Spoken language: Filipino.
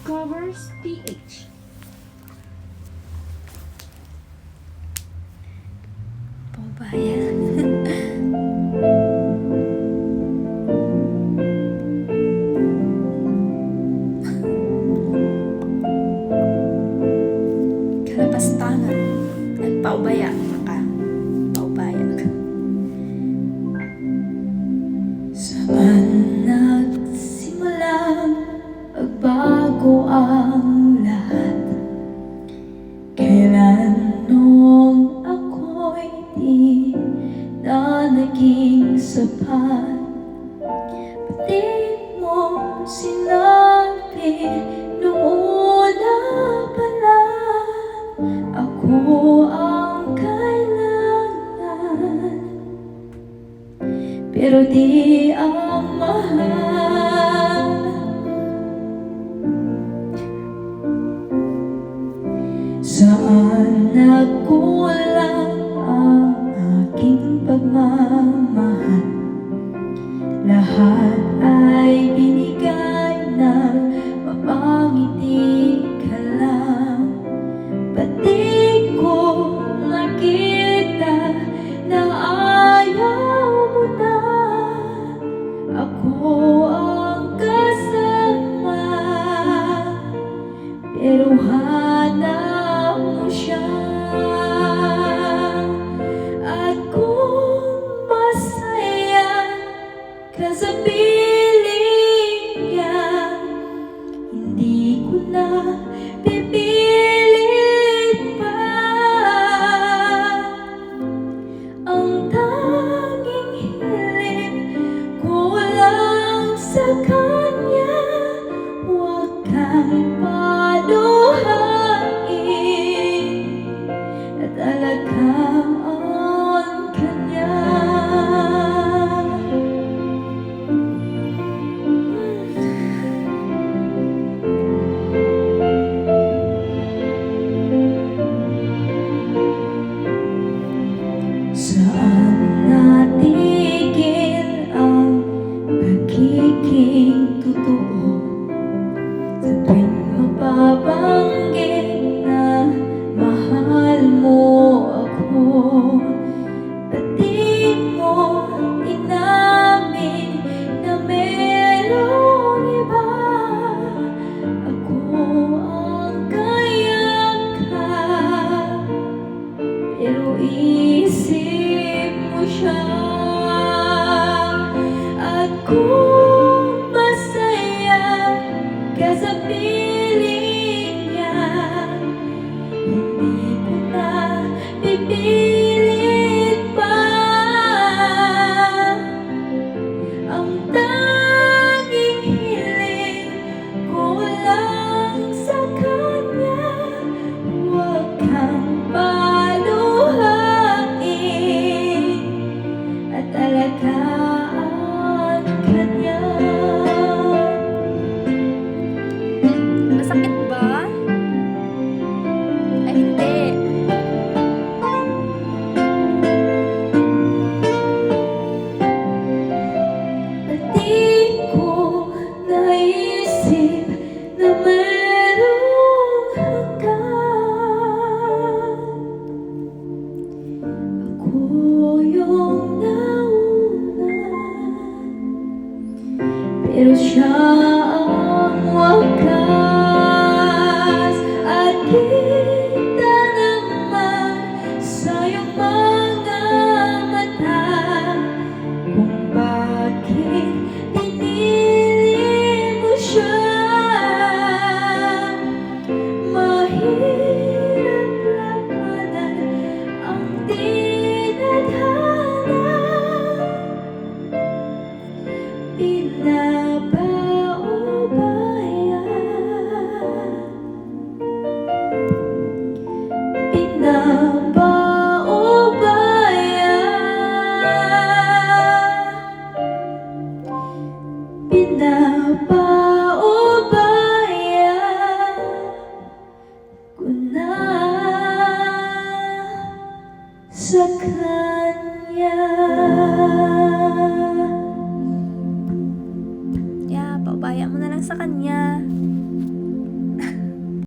covers PH. Paubaya. Kalapastangan at paubaya maka paubaya. Saan nagsimulang pagbago ang lahat? Kailan nung ako'y di na naging sapat? Pati mo sinabi noon na pala ako ang kailangan, pero di ang mahal. Saan nagkulang ang aking pagmamahal? Lahat ay binigay ng mapangiti ka lang. Pati ko nakita na ayaw mo na ako ang kasama, pero hanap mo siya. At kung masaya ka sa piling niya, hindi ko na pipilit pa. Ang tanging hiling ko lang sa kanya, huwag kang paluhain at alagaan kanya. Saan natigil ang pagiging totoo? Sa tuwing mapabanggit na mahal mo ako, pati mo inamin na merong iba. Ako ang kayakap, pero isip mo siya. At kung masaya ka sa piling niya, hindi ko na pipilit pa. Ang tanging hiling ko lang sa kanya, huwag kang paluhain at alagaan kanya. Masakit ba? Ay, hindi. Pati ko naisip na merong hanggan. Ako yung nauna, pero siya ang wakas. At kita naman sa iyong mga mata kung bakit pinili mo siya. Mahirap labanan ang tinadhana, pinapaubaya, pinapaubaya, pinapaubaya ko na sa kanya. Yeah, paubaya mo na lang sa kanya.